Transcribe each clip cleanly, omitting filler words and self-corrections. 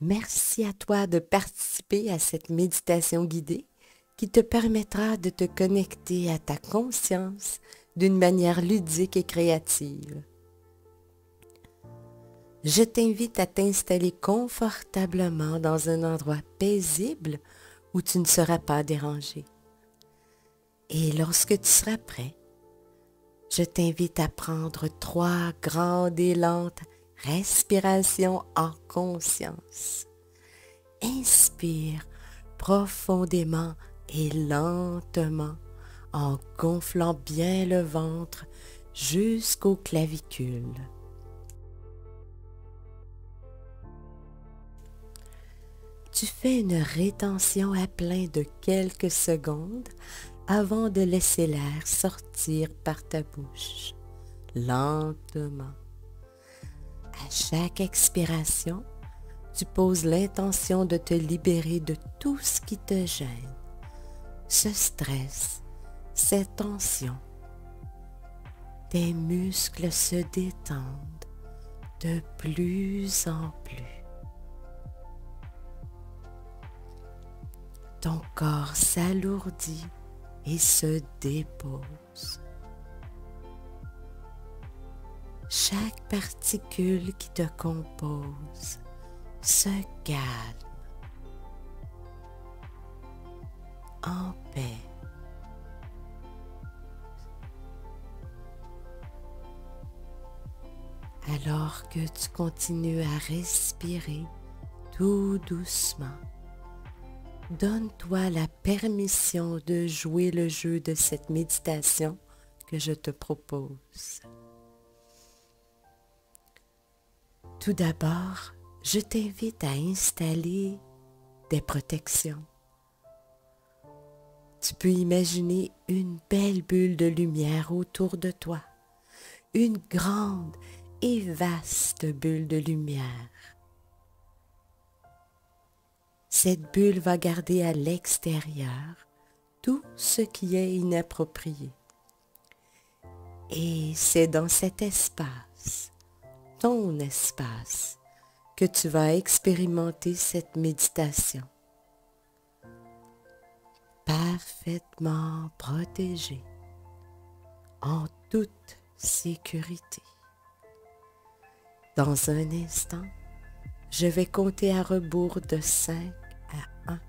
Merci à toi de participer à cette méditation guidée qui te permettra de te connecter à ta conscience d'une manière ludique et créative. Je t'invite à t'installer confortablement dans un endroit paisible où tu ne seras pas dérangé. Et lorsque tu seras prêt, je t'invite à prendre 3 grandes et lentes respirations en conscience. Inspire profondément et lentement en gonflant bien le ventre jusqu'aux clavicules. Tu fais une rétention à plein de quelques secondes avant de laisser l'air sortir par ta bouche, lentement. À chaque expiration, tu poses l'intention de te libérer de tout ce qui te gêne, ce stress, cette tension. Tes muscles se détendent de plus en plus. Ton corps s'alourdit et se dépose. Chaque particule qui te compose se calme, en paix. Alors que tu continues à respirer tout doucement, donne-toi la permission de jouer le jeu de cette méditation que je te propose. Tout d'abord, je t'invite à installer des protections. Tu peux imaginer une belle bulle de lumière autour de toi, une grande et vaste bulle de lumière. Cette bulle va garder à l'extérieur tout ce qui est inapproprié. Et c'est dans cet espace, ton espace, que tu vas expérimenter cette méditation. Parfaitement protégé, en toute sécurité. Dans un instant, je vais compter à rebours de 5 à 1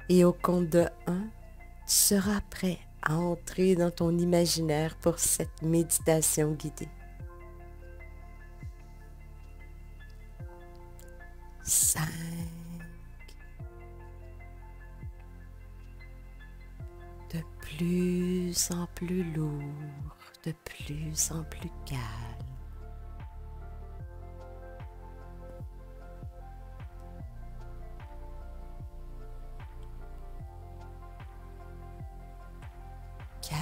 et au compte de 1, tu seras prêt à entrer dans ton imaginaire pour cette méditation guidée. 5, de plus en plus lourd, de plus en plus calme. 4,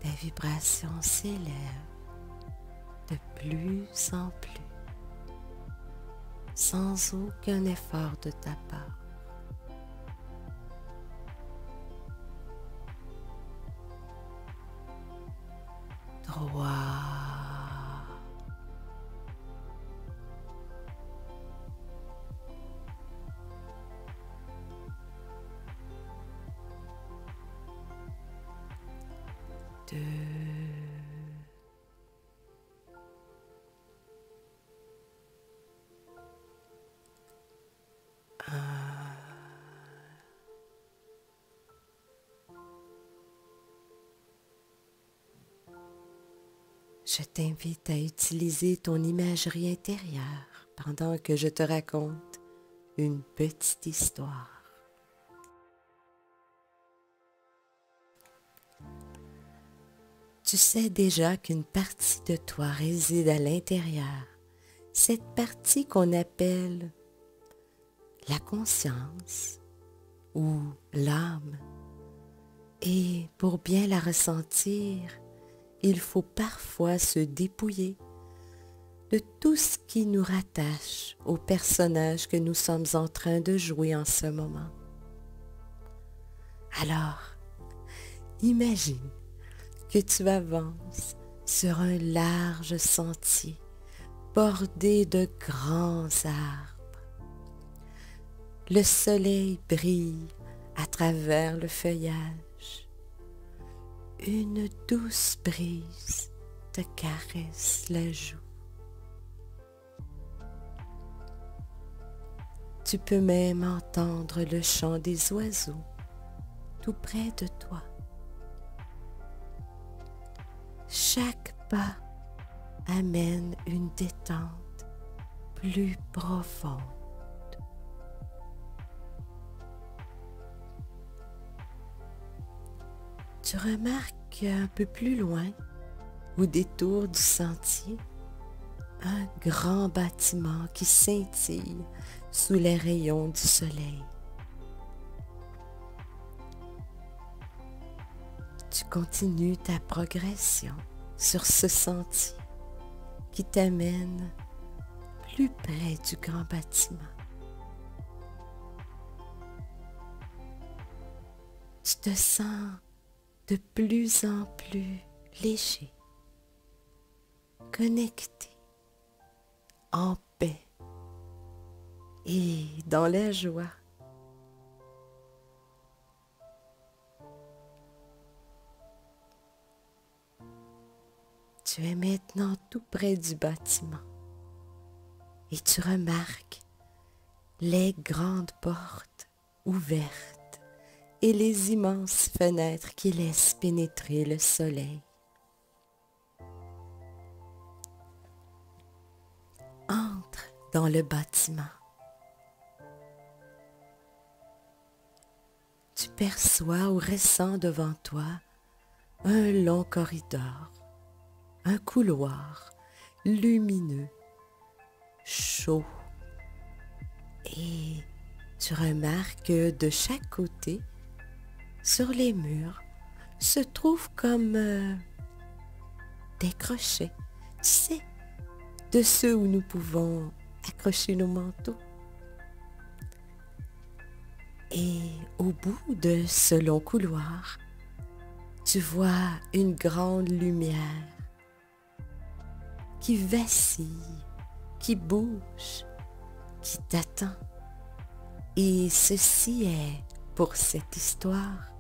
ta vibration s'élève de plus en plus, sans aucun effort de ta part. 3, 2, 1. Je t'invite à utiliser ton imagerie intérieure pendant que je te raconte une petite histoire. Tu sais déjà qu'une partie de toi réside à l'intérieur, cette partie qu'on appelle la conscience ou l'âme. Et pour bien la ressentir, il faut parfois se dépouiller de tout ce qui nous rattache au personnage que nous sommes en train de jouer en ce moment. Alors, imagine que tu avances sur un large sentier bordé de grands arbres. Le soleil brille à travers le feuillage. Une douce brise te caresse la joue. Tu peux même entendre le chant des oiseaux tout près de toi. Chaque pas amène une détente plus profonde. Tu remarques un peu plus loin, au détour du sentier, un grand bâtiment qui scintille sous les rayons du soleil. Tu continues ta progression sur ce sentier qui t'amène plus près du grand bâtiment. Tu te sens de plus en plus léger, connecté, en paix et dans la joie. Tu es maintenant tout près du bâtiment et tu remarques les grandes portes ouvertes et les immenses fenêtres qui laissent pénétrer le soleil. Entre dans le bâtiment. Tu perçois ou ressens devant toi un long corridor, un couloir lumineux, chaud, et tu remarques que de chaque côté, sur les murs, se trouvent comme des crochets, tu sais, de ceux où nous pouvons accrocher nos manteaux. Et au bout de ce long couloir, tu vois une grande lumière qui vacille, qui bouge, qui t'attend. Et ceci est, pour cette histoire,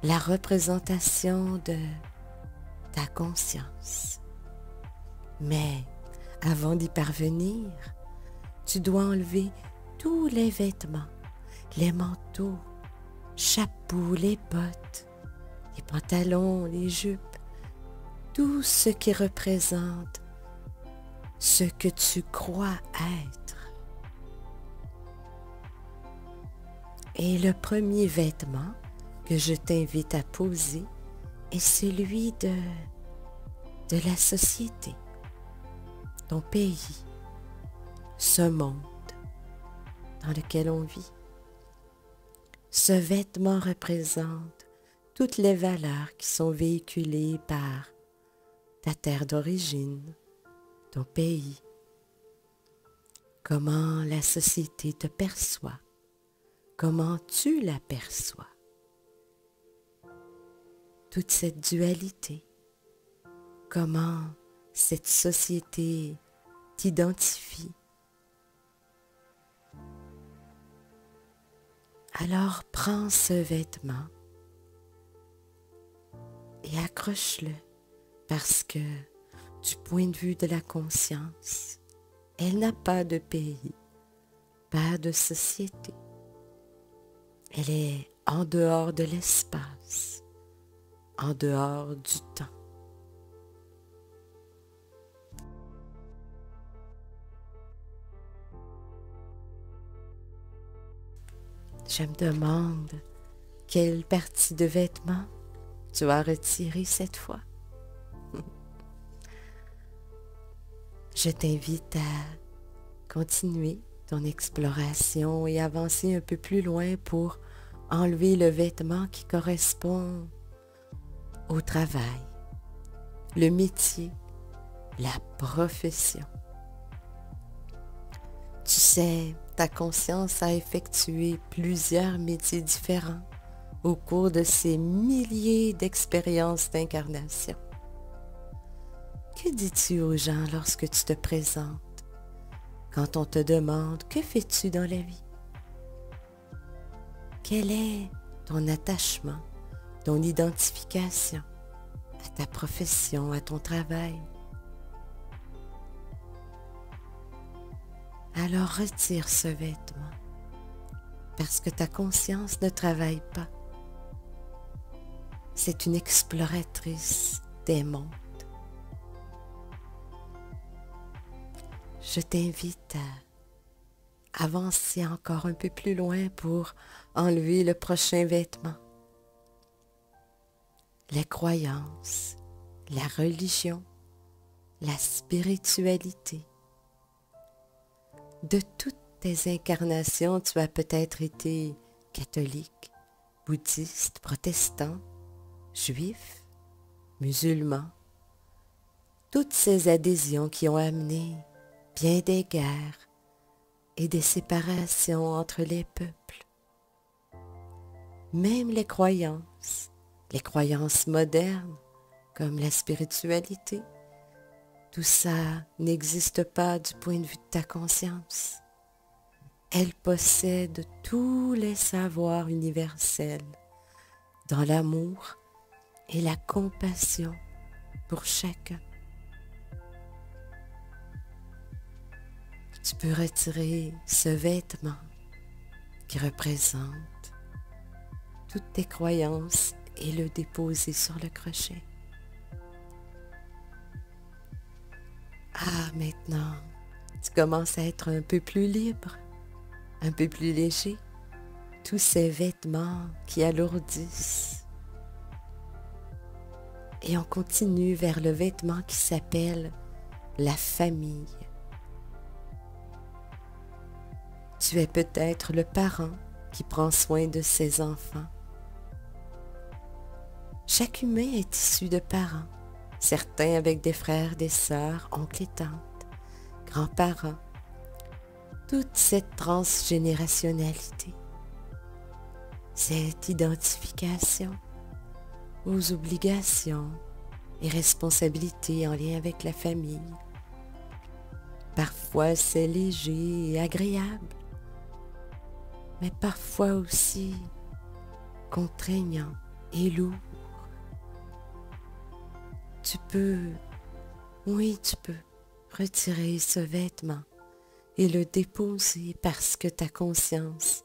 la représentation de ta conscience. Mais avant d'y parvenir, tu dois enlever tous les vêtements, les manteaux, chapeaux, les bottes, les pantalons, les jupes, tout ce qui représente ce que tu crois être. Et le premier vêtement que je t'invite à poser est celui de la société, ton pays, ce monde dans lequel on vit. Ce vêtement représente toutes les valeurs qui sont véhiculées par ta terre d'origine, ton pays, comment la société te perçoit, comment tu la perçois. Toute cette dualité, comment cette société t'identifie. Alors prends ce vêtement et accroche-le parce que du point de vue de la conscience, elle n'a pas de pays, pas de société. Elle est en dehors de l'espace, en dehors du temps. Je me demande quelle partie de vêtements tu as retiré cette fois. Je t'invite à continuer ton exploration et avancer un peu plus loin pour enlever le vêtement qui correspond au travail, le métier, la profession. Tu sais, ta conscience a effectué plusieurs métiers différents au cours de ces milliers d'expériences d'incarnation. Que dis-tu aux gens lorsque tu te présentes, quand on te demande « Que fais-tu dans la vie ?» Quel est ton attachement, ton identification à ta profession, à ton travail? Alors retire ce vêtement, parce que ta conscience ne travaille pas. C'est une exploratrice des mondes. Je t'invite à avancer encore un peu plus loin pour enlever le prochain vêtement. Les croyances, la religion, la spiritualité. De toutes tes incarnations, tu as peut-être été catholique, bouddhiste, protestant, juif, musulman. Toutes ces adhésions qui ont amené bien des guerres et des séparations entre les peuples. Même les croyances modernes, comme la spiritualité, tout ça n'existe pas du point de vue de ta conscience. Elle possède tous les savoirs universels dans l'amour et la compassion pour chacun. Tu peux retirer ce vêtement qui représente toutes tes croyances et le déposer sur le crochet. Ah, maintenant, tu commences à être un peu plus libre, un peu plus léger. Tous ces vêtements qui alourdissent. Et on continue vers le vêtement qui s'appelle la famille. Tu es peut-être le parent qui prend soin de ses enfants. Chaque humain est issu de parents, certains avec des frères, des sœurs, oncles et tantes, grands-parents. Toute cette transgénérationnalité, cette identification aux obligations et responsabilités en lien avec la famille. Parfois c'est léger et agréable, mais parfois aussi contraignant et lourd. Tu peux retirer ce vêtement et le déposer parce que ta conscience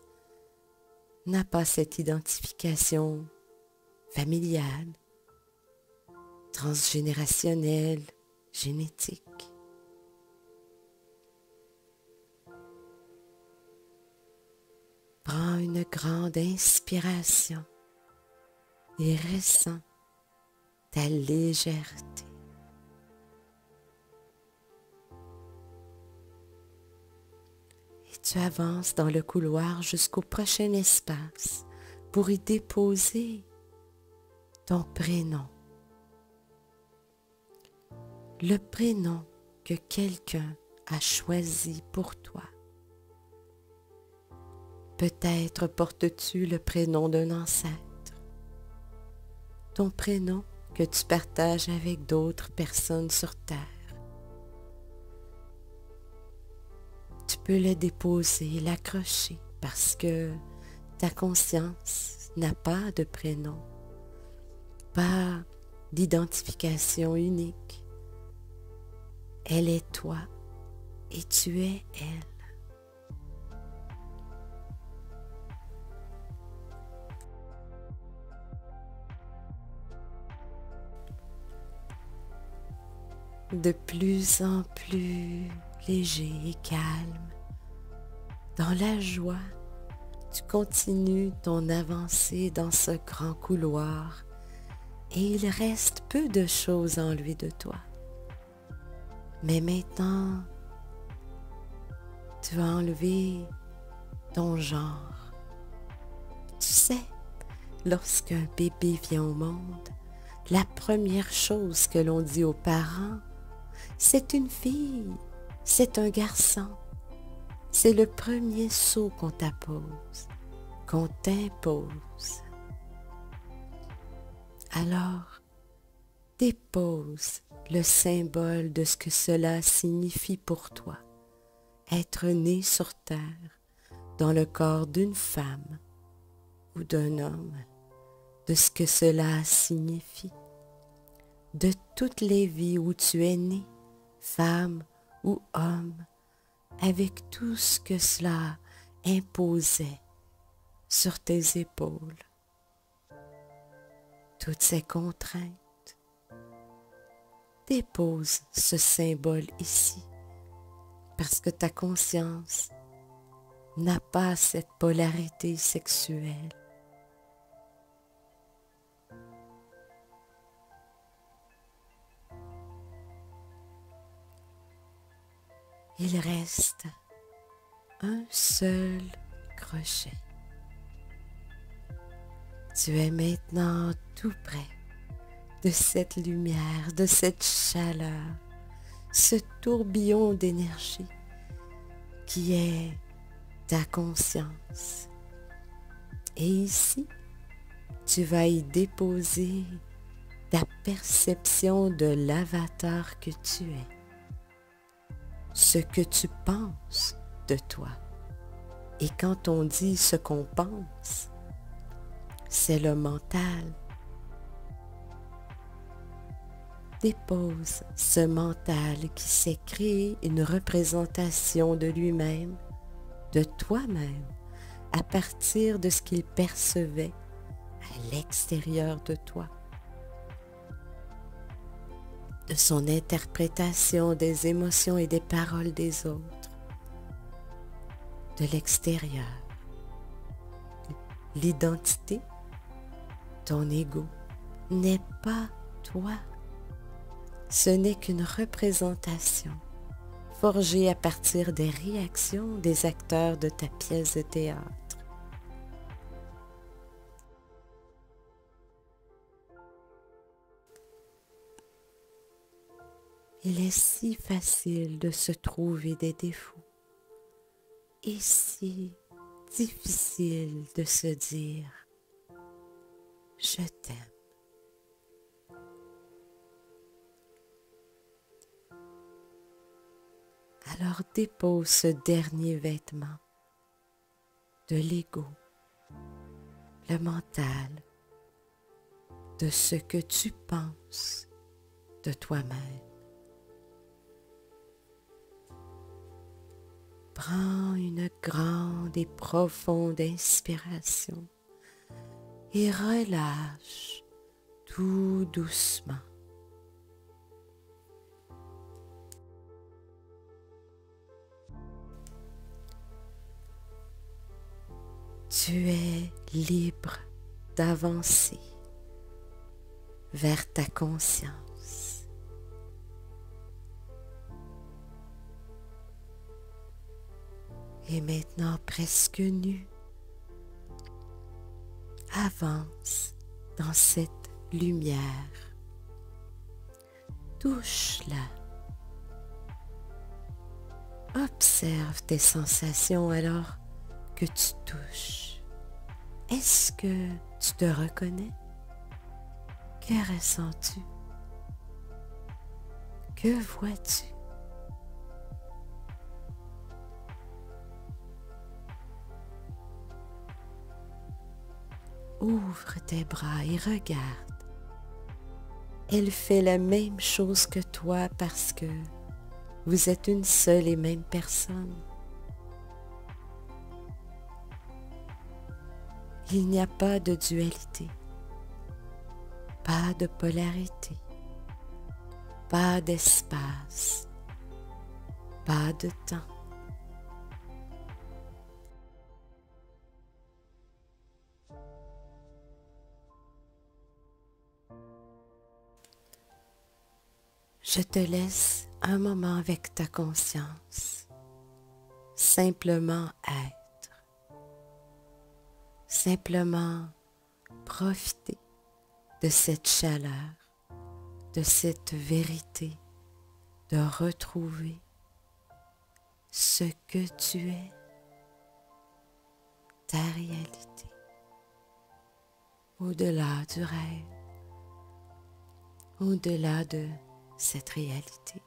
n'a pas cette identification familiale, transgénérationnelle, génétique. Prends une grande inspiration et ressens ta légèreté. Et tu avances dans le couloir jusqu'au prochain espace pour y déposer ton prénom. Le prénom que quelqu'un a choisi pour toi. Peut-être portes-tu le prénom d'un ancêtre, ton prénom que tu partages avec d'autres personnes sur Terre. Tu peux le déposer, l'accrocher, parce que ta conscience n'a pas de prénom, pas d'identification unique. Elle est toi et tu es elle. De plus en plus léger et calme, dans la joie, tu continues ton avancée dans ce grand couloir et il reste peu de choses à enlever de toi. Mais maintenant, tu vas enlever ton genre. Tu sais, lorsqu'un bébé vient au monde, la première chose que l'on dit aux parents, c'est une fille, c'est un garçon. C'est le premier sceau qu'on t'impose. Alors, dépose le symbole de ce que cela signifie pour toi, être né sur terre dans le corps d'une femme ou d'un homme, de ce que cela signifie, de toutes les vies où tu es né, femme ou homme, avec tout ce que cela imposait sur tes épaules, toutes ces contraintes. Dépose ce symbole ici, parce que ta conscience n'a pas cette polarité sexuelle. Il reste un seul crochet. Tu es maintenant tout près de cette lumière, de cette chaleur, ce tourbillon d'énergie qui est ta conscience. Et ici, tu vas y déposer ta perception de l'avatar que tu es, ce que tu penses de toi. Et quand on dit ce qu'on pense, c'est le mental. Dépose ce mental qui s'est créé une représentation de lui-même, de toi-même, à partir de ce qu'il percevait à l'extérieur de toi, de son interprétation des émotions et des paroles des autres, de l'extérieur. L'identité, ton ego, n'est pas toi. Ce n'est qu'une représentation forgée à partir des réactions des acteurs de ta pièce de théâtre. Il est si facile de se trouver des défauts et si difficile de se dire « je t'aime ». Alors dépose ce dernier vêtement de l'ego, le mental, de ce que tu penses de toi-même. Prends une grande et profonde inspiration et relâche tout doucement. Tu es libre d'avancer vers ta conscience. Et maintenant presque nu, avance dans cette lumière. Touche-la. Observe tes sensations alors que tu touches. Est-ce que tu te reconnais? Que ressens-tu? Que vois-tu? Ouvre tes bras et regarde. Elle fait la même chose que toi parce que vous êtes une seule et même personne. Il n'y a pas de dualité, pas de polarité, pas d'espace, pas de temps. Je te laisse un moment avec ta conscience, simplement être, simplement profiter de cette chaleur, de cette vérité, de retrouver ce que tu es, ta réalité, au-delà du rêve, au-delà de cette réalité.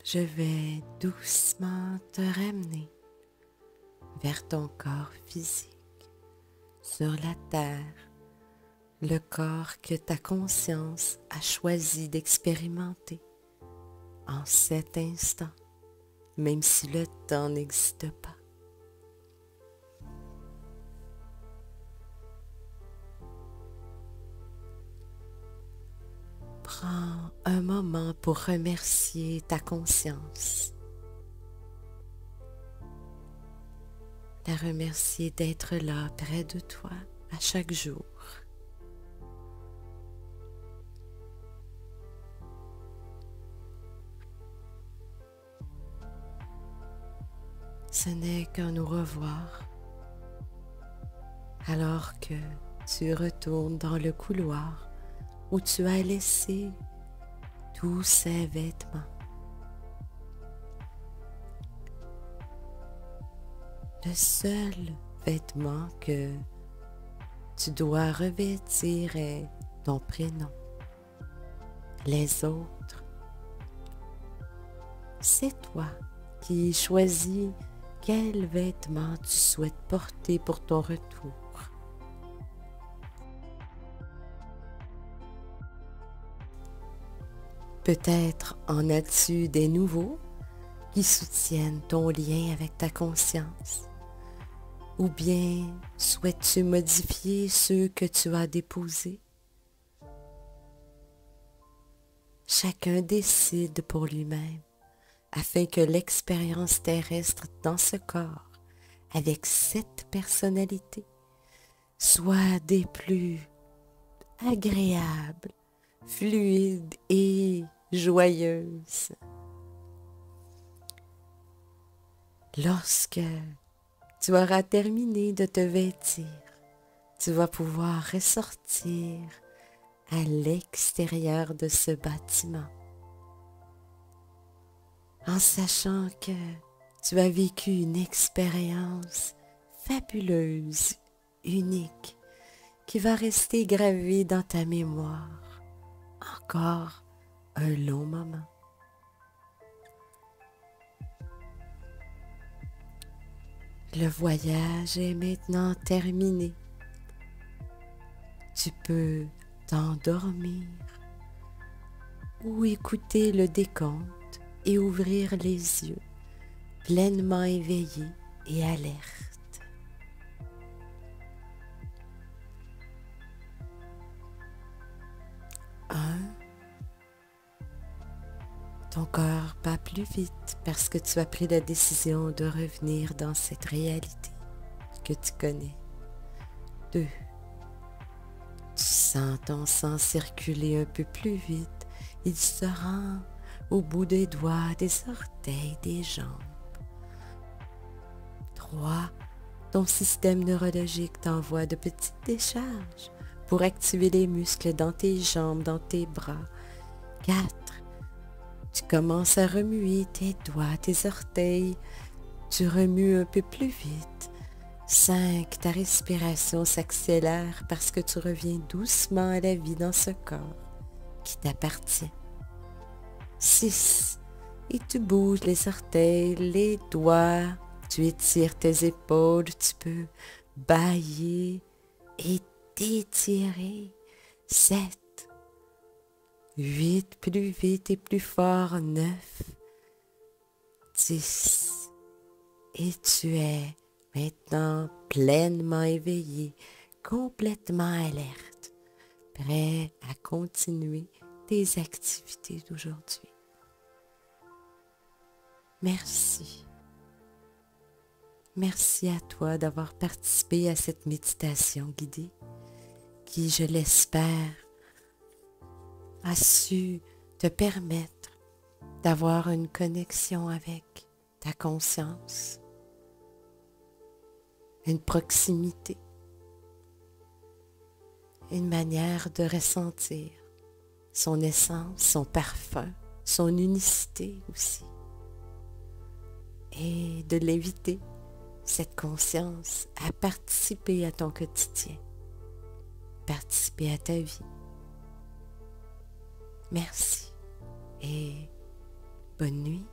Je vais doucement te ramener vers ton corps physique, sur la terre, le corps que ta conscience a choisi d'expérimenter en cet instant, même si le temps n'existe pas. Prends un moment pour remercier ta conscience. La remercier d'être là près de toi à chaque jour. Ce n'est qu'un au revoir alors que tu retournes dans le couloir où tu as laissé tous ces vêtements. Le seul vêtement que tu dois revêtir est ton prénom. Les autres, c'est toi qui choisis quel vêtement tu souhaites porter pour ton retour. Peut-être en as-tu des nouveaux qui soutiennent ton lien avec ta conscience, ou bien souhaites-tu modifier ceux que tu as déposés? Chacun décide pour lui-même, afin que l'expérience terrestre dans ce corps, avec cette personnalité, soit des plus agréables, fluides et joyeuses. Lorsque tu auras terminé de te vêtir, tu vas pouvoir ressortir à l'extérieur de ce bâtiment, en sachant que tu as vécu une expérience fabuleuse, unique, qui va rester gravée dans ta mémoire encore un long moment. Le voyage est maintenant terminé. Tu peux t'endormir ou écouter le décompte et ouvrir les yeux, pleinement éveillé et alerte. Ton corps bat plus vite parce que tu as pris la décision de revenir dans cette réalité que tu connais. 2. Tu sens ton sang circuler un peu plus vite. Il se rend au bout des doigts, des orteils, des jambes. 3. Ton système neurologique t'envoie de petites décharges pour activer les muscles dans tes jambes, dans tes bras. 4. Tu commences à remuer tes doigts, tes orteils. Tu remues un peu plus vite. 5. Ta respiration s'accélère parce que tu reviens doucement à la vie dans ce corps qui t'appartient. 6. Et tu bouges les orteils, les doigts, tu étires tes épaules, tu peux bâiller et t'étirer. 7. 8, plus vite et plus fort. 9. 10. Et tu es maintenant pleinement éveillé, complètement alerte, prêt à continuer tes activités d'aujourd'hui. Merci. Merci à toi d'avoir participé à cette méditation guidée qui, je l'espère, a su te permettre d'avoir une connexion avec ta conscience, une proximité, une manière de ressentir son essence, son parfum, son unicité aussi, et de l'inviter, cette conscience, à participer à ton quotidien, participer à ta vie. Merci et bonne nuit.